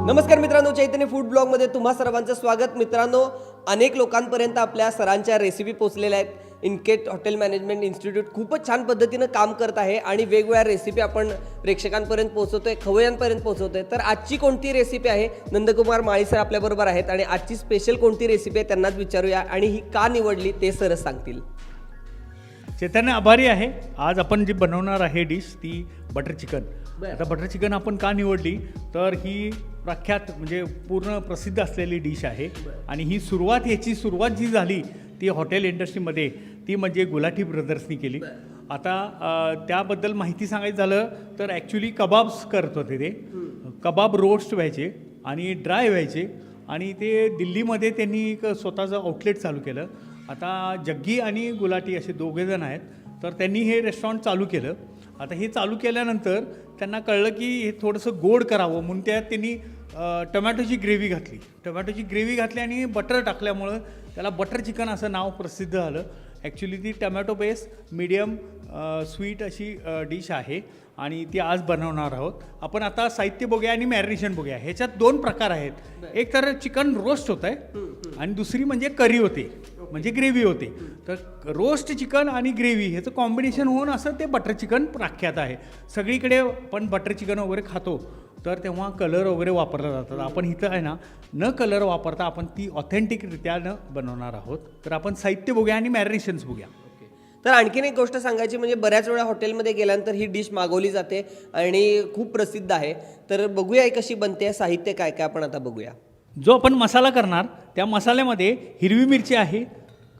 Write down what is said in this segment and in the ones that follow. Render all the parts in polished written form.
नमस्कार मित्रांनो, चैतन्य फूड ब्लॉगमध्ये तुम्हा सर्वांचं स्वागत. मित्रांनो, अनेक लोकांपर्यंत आपल्या सरांच्या रेसिपी पोहोचलेल्या आहेत. इनकेट हॉटेल मॅनेजमेंट इन्स्टिट्यूट खूपच छान पद्धतीनं काम करत आहे आणि वेगवेगळ्या रेसिपी आपण प्रेक्षकांपर्यंत पोहोचवतोय, खवय्यांपर्यंत पोहोचवतोय. तर आजची कोणती रेसिपी आहे? नंदकुमार माळी सर आपल्याबरोबर आहेत आणि आजची स्पेशल कोणती रेसिपी आहे त्यांनाच विचारूया आणि ही का निवडली ते सरच सांगतील. चैतन्य आभारी आहे. आज आपण जी बनवणार आहे डिश ती बटर चिकन. आता बटर चिकन आपण का निवडली तर ही प्रख्यात म्हणजे पूर्ण प्रसिद्ध असलेली डिश आहे आणि ही याची सुरुवात जी झाली ती हॉटेल इंडस्ट्रीमध्ये ती म्हणजे गुलाटी ब्रदर्सनी केली. आता त्याबद्दल माहिती सांगायचं झालं तर ॲक्च्युली कबाब्स करत होते ते. कबाब रोस्ट व्हायचे आणि ड्राय व्हायचे आणि ते दिल्लीमध्ये त्यांनी एक स्वतःचं आउटलेट चालू केलं. आता जग्गी आणि गुलाटी असे दोघेजण आहेत, तर त्यांनी हे रेस्टॉरंट चालू केलं. आता हे चालू केल्यानंतर त्यांना कळलं की हे थोडंसं गोड करावं म्हणून त्यांनी टमॅटोची ग्रेव्ही घातली आणि बटर टाकल्यामुळं त्याला बटर चिकन असं नाव प्रसिद्ध झालं. ॲक्च्युली ती टमॅटो बेस्ड मीडियम स्वीट अशी डिश आहे आणि ती आज बनवणार आहोत आपण. आता साहित्य बघूया आणि मॅरिनेशन बघूया. ह्याच्यात दोन प्रकार आहेत. एक तर चिकन रोस्ट होत आहे आणि दुसरी म्हणजे करी होते, म्हणजे ग्रेव्ही होते. तर रोस्ट चिकन आणि ग्रेव्ही ह्याचं कॉम्बिनेशन होऊन असं ते बटर चिकन प्रख्यात आहे. सगळीकडे आपण बटर चिकन वगैरे खातो तर तेव्हा कलर वगैरे वापरला जातात. आपण इथं आहे ना न कलर वापरता आपण ती ऑथेंटिकरित्यानं बनवणार आहोत. तर आपण साहित्य बघूया आणि मॅरिनेशन्स बघूया. तर आणखीन एक गोष्ट सांगायची म्हणजे बऱ्याच वेळा हॉटेलमध्ये गेल्यानंतर ही डिश मागवली जाते आणि खूप प्रसिद्ध आहे. तर बघूया कशी बनते, साहित्य काय काय आपण आता बघूया. जो आपण मसाला करणार त्या हिरवी मिरची आहे,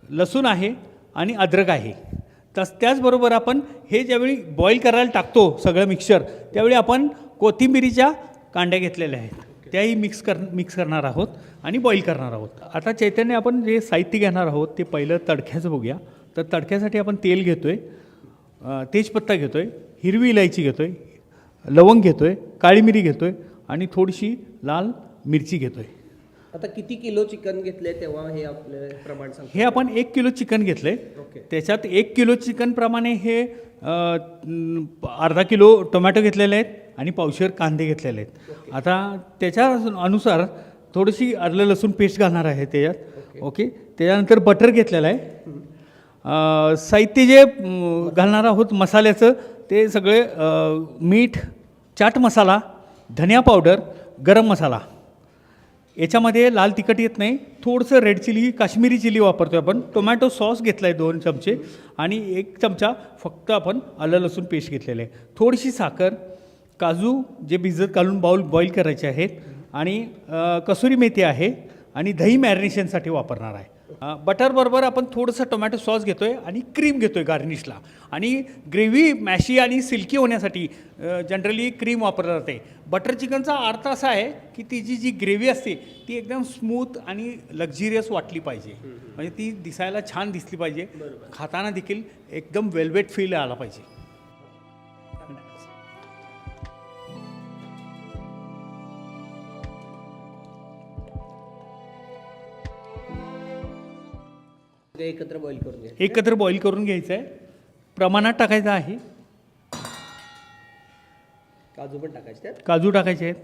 लसूण आहे आणि अद्रक आहे. त्याचबरोबर आपण हे ज्यावेळी बॉईल करायला टाकतो सगळं मिक्सचर त्यावेळी आपण कोथिंबिरीच्या कांड्या घेतलेल्या आहेत, त्याही मिक्स करणार आहोत आणि बॉईल करणार आहोत. आता चैतन्य आपण जे साहित्य घेणार आहोत ते पहिलं तडक्याचं बघूया. तर तडक्यासाठी आपण तेल घेतो आहे, तेजपत्ता घेतो आहे, हिरवी इलायची घेतो आहे, लवंग घेतो आहे, काळी मिरी घेतो आहे आणि थोडीशी लाल मिरची घेतो आहे. आता किती किलो चिकन घेतले तेव्हा हे आपलं प्रमाण सांग. हे आपण 1 किलो चिकन घेतलं आहे. त्याच्यात 1 किलो चिकनप्रमाणे हे अर्धा किलो टोमॅटो घेतलेले आहेत आणि पावशेर कांदे घेतलेले आहेत. आता त्याच्या अनुसार थोडीशी आलं लसूण पेस्ट घालणार आहे त्याच्यात. ओके, त्याच्यानंतर बटर घेतलेलं आहे. साहित्य जे घालणार आहोत मसाल्याचं ते सगळे मीठ, चाट मसाला, धनिया पावडर, गरम मसाला. याच्यामध्ये लाल तिखट येत नाही, थोडंसं रेड चिली, काश्मीरी चिली वापरतो आपण. टोमॅटो सॉस घेतला आहे 2 चमचे आणि 1 चमचा फक्त आपण आलं लसूण पेस्ट घेतलेलं आहे. थोडीशी साखर, काजू जे भिजत घालून बॉईल करायचे आहेत आणि कसुरी मेथी आहे आणि दही मॅरिनेशनसाठी वापरणार आहे. बटरबरोबर आपण थोडंसं टोमॅटो सॉस घेतो आहे आणि क्रीम घेतो आहे गार्निशला. आणि ग्रेव्ही मॅशी आणि सिल्की होण्यासाठी जनरली क्रीम वापरली जाते. बटर चिकनचा अर्थ असा आहे की तिची जी ग्रेव्ही असते ती एकदम स्मूथ आणि लक्झरियस वाटली पाहिजे, म्हणजे ती दिसायला छान दिसली पाहिजे, खाताना देखील एकदम वेल्वेट फील आला पाहिजे. एकत्र बॉईल करून घ्यायचं आहे. प्रमाणात टाकायचं आहे. काजू टाकायचे आहेत,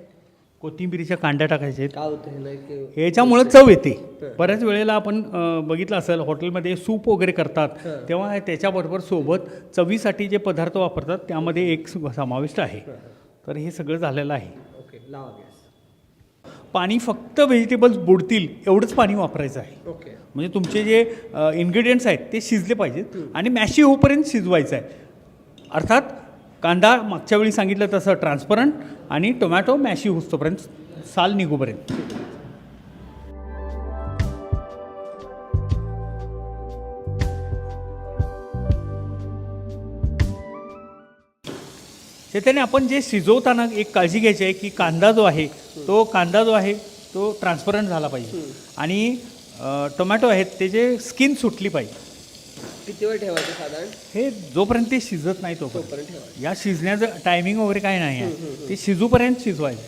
कोथिंबिरीच्या कांड्या टाकायच्या आहेत. याच्यामुळं चव येते. बऱ्याच वेळेला आपण बघितलं असेल हॉटेलमध्ये सूप वगैरे करतात तेव्हा त्याच्याबरोबर सोबत चवीसाठी जे पदार्थ वापरतात त्यामध्ये एक समाविष्ट आहे. तर हे सगळं झालेलं आहे. पाणी फक्त व्हेजिटेबल्स बुडतील एवढंच पाणी वापरायचं आहे. म्हणजे तुमचे जे इन्ग्रेडियंट्स आहेत ते शिजले पाहिजेत आणि मॅशी होईपर्यंत शिजवायचं आहे. अर्थात कांदा मागच्या वेळी सांगितलं तसं ट्रान्सपरंट आणि टोमॅटो मॅशी होईपर्यंत, साल निघूपर्यंत. त्याने आपण जे शिजवताना एक काळजी घ्यायची आहे की कांदा जो आहे तो ट्रान्सपरंट झाला पाहिजे आणि टोमॅटो आहेत त्याचे स्किन सुटली पाहिजे. किती वेळ ठेवायचं साधारण? हे जोपर्यंत ते शिजत नाही तोपर्यंत तोपर्यंत ठेवायचं. या शिजण्याचं टायमिंग वगैरे काही नाही आहे, ते शिजूपर्यंत शिजवायचं.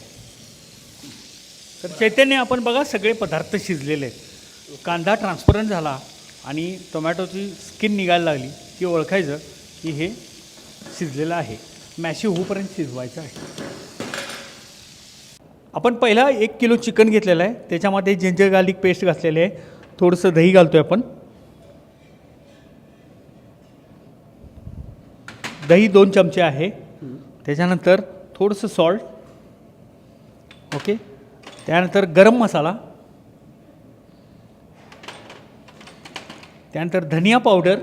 तर चैतन्य आपण बघा सगळे पदार्थ शिजलेले आहेत. कांदा ट्रान्सपरंट झाला आणि टोमॅटोची स्किन निघायला लागली की ओळखायचं की हे शिजलेलं आहे. मॅशी होऊपर्यंत शिजवायचं आहे. आपण पहिला 1 किलो चिकन घेतलेलं आहे, त्याच्यामध्ये जिंजर गार्लिक पेस्ट घातलेली आहे, थोडंसं दही घालतो आहे आपण. दही 2 चमचे आहे. त्याच्यानंतर थोडंसं सॉल्ट, ओके. त्यानंतर गरम मसाला, त्यानंतर धनिया पावडर,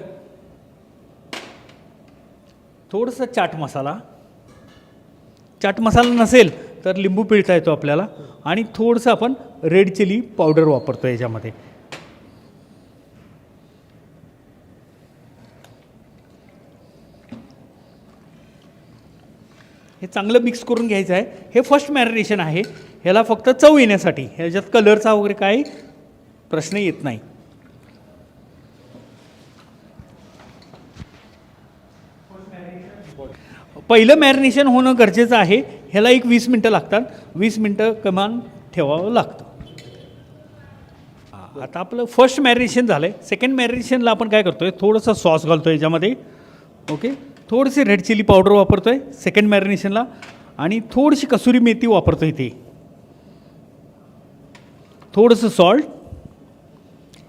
थोडंसं चाट मसाला. चाट मसाला नसेल तर लिंबू पिळता येतो आपल्याला, आणि थोडंसं आपण रेड चिली पावडर वापरतो याच्यामध्ये. हे चांगलं मिक्स करून घ्यायचं आहे. हे फर्स्ट मॅरिनेशन आहे, ह्याला फक्त चव येण्यासाठी. ह्याच्यात कलरचा वगैरे काही प्रश्न येत नाही. पहिलं मॅरिनेशन होणं गरजेचं आहे. ह्याला 20 मिनटं लागतात. 20 मिनटं कमान ठेवावं लागतं. आता आपलं फर्स्ट मॅरिनेशन झालं आहे. सेकंड मॅरिनेशनला आपण काय करतो आहे, थोडंसं सॉस घालतो आहे याच्यामध्ये, ओके. थोडीशी रेड चिली पावडर वापरतो आहे सेकंड मॅरिनेशनला, आणि थोडीशी कसुरी मेथी वापरतो आहे इथे, थोडंसं सॉल्ट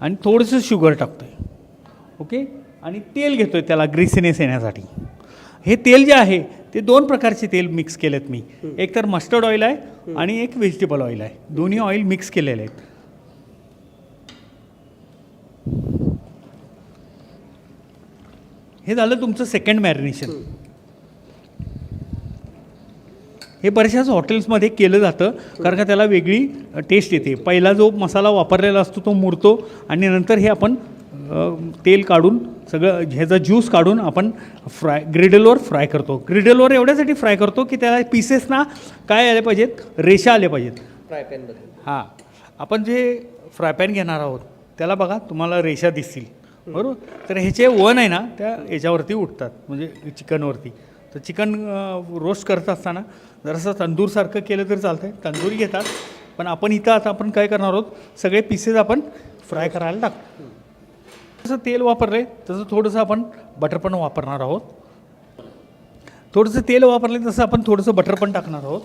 आणि थोडंसं शुगर टाकतो आहे, ओके. आणि तेल घेतो आहे त्याला ग्रीसीनेस येण्यासाठी. हे तेल जे आहे ते 2 प्रकारचे तेल मिक्स केलेत मी. एक तर मस्टर्ड ऑइल आहे आणि एक व्हेजिटेबल ऑइल आहे. दोन्ही ऑइल मिक्स केलेले आहेत. हे झालं तुमचं सेकंड मॅरिनेशन. हे बऱ्याचशाच हॉटेल्समध्ये केलं जातं, कारण का त्याला वेगळी टेस्ट येते. पहिला जो मसाला वापरलेला असतो तो मुरतो, आणि नंतर हे आपण तेल काढून सगळं ह्याचा ज्यूस काढून आपण ग्रिडलवर फ्राय करतो. ग्रिडलवर एवढ्यासाठी फ्राय करतो की त्याला पीसेसना काय आले पाहिजेत, रेषा आले पाहिजेत. फ्राय पॅनमध्ये हां, आपण जे फ्राय पॅन घेणार आहोत त्याला बघा तुम्हाला रेषा दिसतील, बरोबर. तर ह्याचे वन आहे ना त्या याच्यावरती उठतात, म्हणजे चिकनवरती. तर चिकन रोस्ट करत असताना जरासं तंदूरसारखं केलं तर चालतं आहे. तंदुरी घेतात, पण आपण इथं आता आपण काय करणार आहोत, सगळे पीसेस आपण फ्राय करायला टाकतो. जसं तेल वापरले तसं थोडंसं आपण बटर पण वापरणार आहोत. थोडंसं तेल वापरले तसं आपण थोडंसं बटर पण टाकणार आहोत.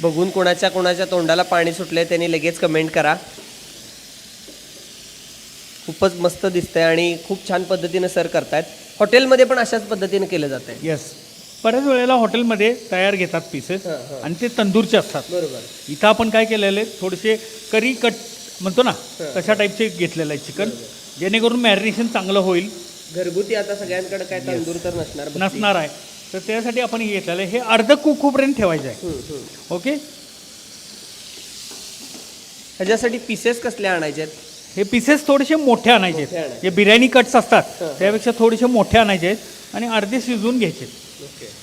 बघून कोणाच्या तोंडाला पाणी सुटले त्यांनी लगेच कमेंट करा. खूपच मस्त दिसतंय आणि खूप छान पद्धतीने सर्व करतायत. हॉटेलमध्ये पण अशाच पद्धतीने केलं जात आहे. येस, बऱ्याच वेळेला हॉटेलमध्ये तयार घेतात पीसेस आणि ते तंदूरचे असतात. बरोबर. इथं आपण काय केलेलं आहे, थोडेसे करी कट म्हणतो ना तशा टाईपचे घेतलेलं आहे चिकन, जेणेकरून मॅरिनेशन चांगलं होईल. घरगुती आता सगळ्यांकडे काय तंदूर तर नसणार आहे, तर त्यासाठी आपण हे घेतलेलं आहे. हे अर्ध कुक होईपर्यंत ठेवायचं आहे, ओके. ह्याच्यासाठी पीसेस कसले आणायचे आहेत? हे पीसेस थोडेसे मोठे आणायचे मोठे आहेत. आणायचे. जे बिर्याणी कट्स असतात त्यापेक्षा थोडेसे मोठे आणायचे आहेत आणि अर्धे शिजवून घ्यायचे. ओके.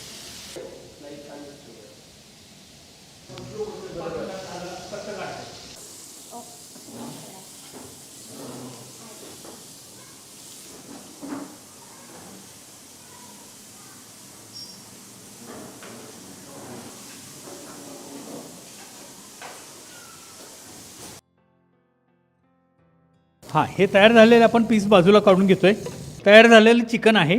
हां, हे तयार झालेलं आपण पीस बाजूला काढून घेतो आहे. तयार झालेलं चिकन आहे,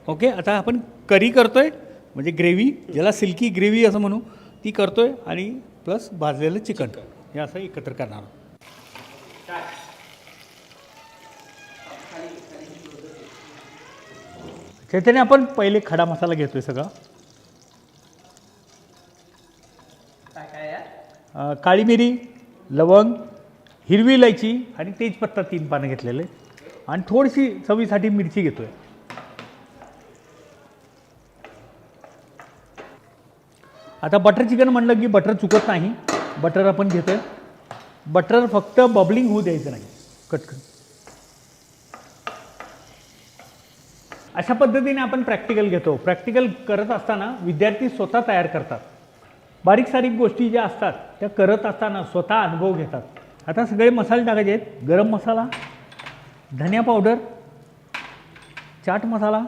ओके. आता आपण करी करतो आहे, म्हणजे ग्रेव्ही, ज्याला सिल्की ग्रेव्ही असं म्हणू, ती करतो आहे, आणि प्लस भाजलेलं चिकन हे असं एकत्र करणार. चैतन्य, आपण पहिले खडा मसाला घेतो आहे सगळा. काळी मिरी, लवंग, हिरवी इलायची आणि तेजपत्ता 3 पानं घेतलेले आणि थोडीशी चवीसाठी मिरची घेतोय. आता बटर चिकन म्हणलं की बटर चुकत नाही. बटर आपण घेतोय. बटर फक्त बबलिंग होऊ द्यायचं नाही. कटकन अशा पद्धतीने आपण प्रॅक्टिकल घेतो. प्रॅक्टिकल करत असताना विद्यार्थी स्वतः तयार करतात. बारीक सारीक गोष्टी ज्या असतात त्या करत असताना स्वतः अनुभव घेतात. आता सगळे मसाले टाकायचे आहेत. गरम मसाला, धनिया पावडर, चाट मसाला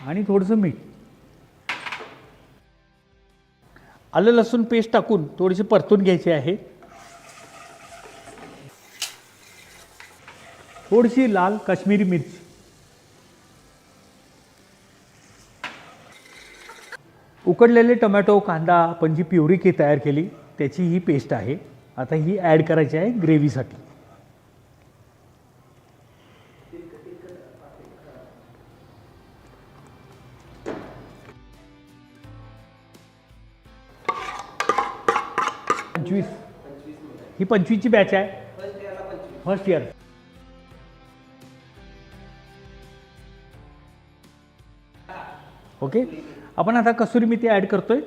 आणि थोडंसं मीठ. आलं लसूण पेस्ट टाकून थोडीशी परतून घ्यायची आहे. थोडीशी लाल काश्मीरी मिरची, उकडलेले टोमॅटो, कांदा आपण जी प्युरी तयार केली त्याची ही पेस्ट आहे. आता ही ॲड करायची आहे ग्रेव्हीसाठी. ही 25ची बॅच आहे. First year. ओके, आपण आता कसुरी मेथी ॲड करतोय.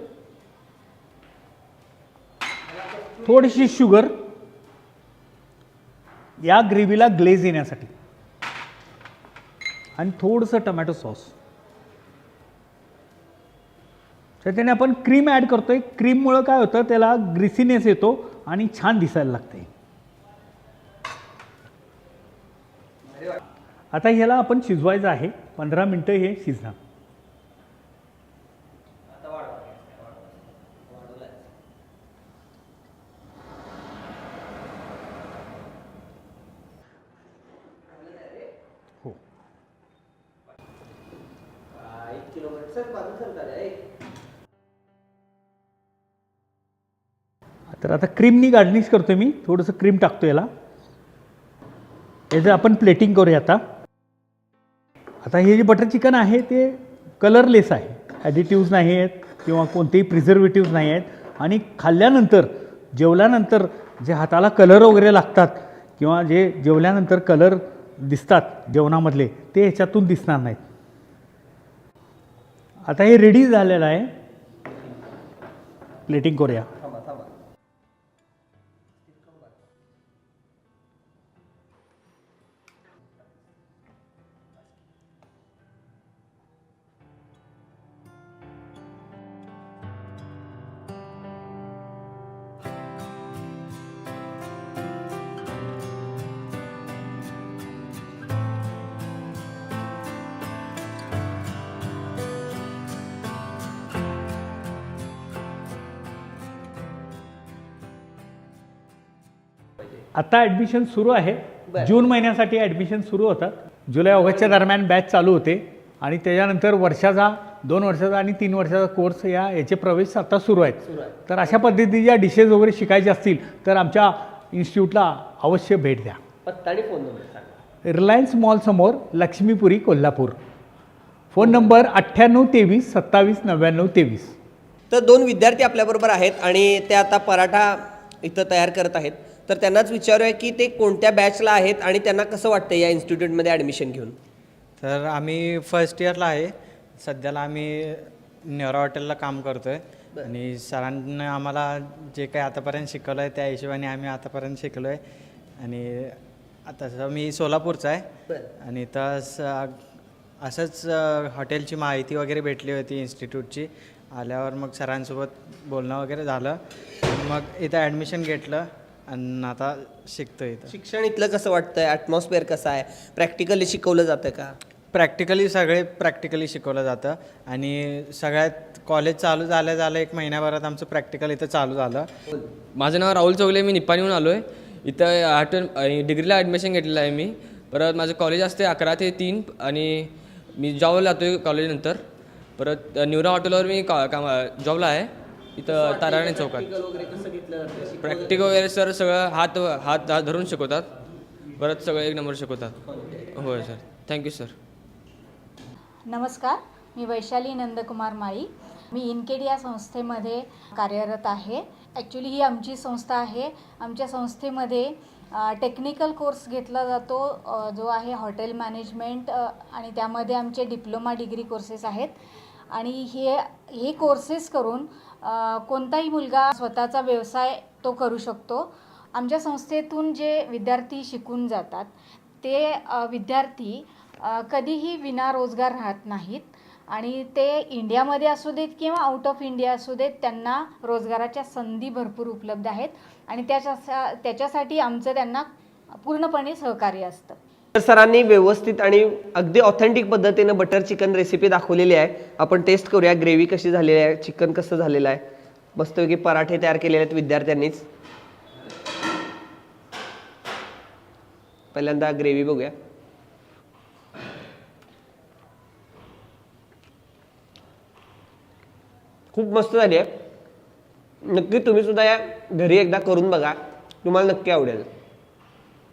थोडीशी शुगर या ग्रेव्हीला ग्लेज येण्यासाठी आणि थोडंसं टोमॅटो सॉस. त्याच्याने आपण क्रीम ॲड करतोय. क्रीममुळं काय होतं, त्याला ग्रिसीनेस येतो आणि छान दिसायला लागते. आता ह्याला आपण शिजवायचं आहे. 15 मिनटं हे शिजणार. हो, तर आता क्रीमनी गार्निश करतोय मी. थोडंसं क्रीम टाकतो याला. याचं आपण प्लेटिंग करूया आता. आता हे जे बटर चिकन आहे ते कलरलेस आहे. ॲडिटिव्ज नाही आहेत किंवा कोणतेही प्रिझर्वेटिव्ज नाही आहेत. आणि खाल्ल्यानंतर, जेवल्यानंतर जे हाताला कलर वगैरे लागतात किंवा जे जेवल्यानंतर कलर दिसतात जेवणामधले, ते ह्याच्यातून दिसणार नाहीत. आता हे रेडी झालेलं आहे. प्लेटिंग करूया. आता ॲडमिशन सुरू आहे. जून महिन्यासाठी ॲडमिशन सुरू होतात. जुलै ऑगस्टच्या दरम्यान बॅच चालू होते आणि त्याच्यानंतर वर्षाचा, 2 वर्षाचा आणि 3 वर्षाचा कोर्स याचे प्रवेश आता सुरू आहेत. तर अशा पद्धतीच्या डिशेस वगैरे शिकायचे असतील तर आमच्या इन्स्टिट्यूटला अवश्य भेट द्या. पत्ता आणि फोन नंबर सांगा. रिलायन्स मॉल समोर, लक्ष्मीपुरी, कोल्हापूर. Phone number 9823 27 99 23. तर 2 विद्यार्थी आपल्याबरोबर आहेत आणि ते आता पराठा इथं तयार करत आहेत. तर त्यांनाच विचारूया की ते कोणत्या बॅचला आहेत आणि त्यांना कसं वाटतं या इन्स्टिट्यूटमध्ये ॲडमिशन घेऊन. तर आम्ही फर्स्ट इयरला आहे. सध्याला आम्ही नेवरा हॉटेलला काम करतो आहे आणि सरांनी आम्हाला जे काही आतापर्यंत शिकवलं आहे त्या हिशोबाने आम्ही आतापर्यंत शिकलो आहे. आणि आता मी सोलापूरचा आहे आणि तर असंच हॉटेलची माहिती वगैरे भेटली होती इन्स्टिट्यूटची. आल्यावर मग सरांसोबत बोलणं वगैरे झालं. मग इथं ॲडमिशन घेतलं आणि आता शिकतो इथं. शिक्षण इथलं कसं वाटतंय, ॲटमॉस्फिअर कसं आहे, प्रॅक्टिकली शिकवलं जातं का? प्रॅक्टिकली शिकवलं जातं आणि सगळ्यात कॉलेज चालू झालं 1 महिन्याभरात आमचं प्रॅक्टिकल इथं चालू झालं. माझं नाव राहुल चौगले. मी निप्पाणीहून आलो आहे. इथं डिग्रीला ॲडमिशन घेतलेलं आहे मी. परत माझं कॉलेज असते 11 ते 3 आणि मी जॉबला जातो आहे कॉलेजनंतर. परत न्यूरा हॉटेलवर मी जॉबला आहे इथं ताराराणी चौकात. प्रॅक्टिकल वगैरे सर सगळं हात धरून शिकवतात. परत सगळं 1 नंबर शिकवतात. होय सर, थँक्यू सर. नमस्कार, मी वैशाली नंदकुमार माळी. मी इनकेड या संस्थेमध्ये कार्यरत आहे. ॲक्च्युली ही आमची संस्था आहे. आमच्या संस्थेमध्ये टेक्निकल कोर्स घेतला जातो जो आहे हॉटेल मॅनेजमेंट आणि त्यामध्ये आमचे डिप्लोमा डिग्री कोर्सेस आहेत आणि हे कोर्सेस करून कोणताही मुलगा स्वतःचा व्यवसाय तो करू शकतो. आमच्या संस्थेतून जे विद्यार्थी शिकून जातात ते विद्यार्थी कधीही विना रोजगार राहत नाहीत आणि ते इंडियामध्ये असू देत किंवा आउट ऑफ इंडिया असू देत, त्यांना रोजगाराच्या संधी भरपूर उपलब्ध आहेत आणि त्याच्यासाठी आमचं त्यांना पूर्णपणे सहकार्य असतं. तर सरांनी व्यवस्थित आणि अगदी ऑथेंटिक पद्धतीनं बटर चिकन रेसिपी दाखवलेली आहे. आपण टेस्ट करूया ग्रेव्ही कशी झालेली आहे, चिकन कसं झालेलं आहे. मस्तपैकी पराठे तयार केलेले आहेत विद्यार्थ्यांनीच. पहिल्यांदा ग्रेव्ही बघूया. खूप मस्त झाली आहे. नक्की तुम्ही सुद्धा या घरी एकदा करून बघा, तुम्हाला नक्की आवडेल.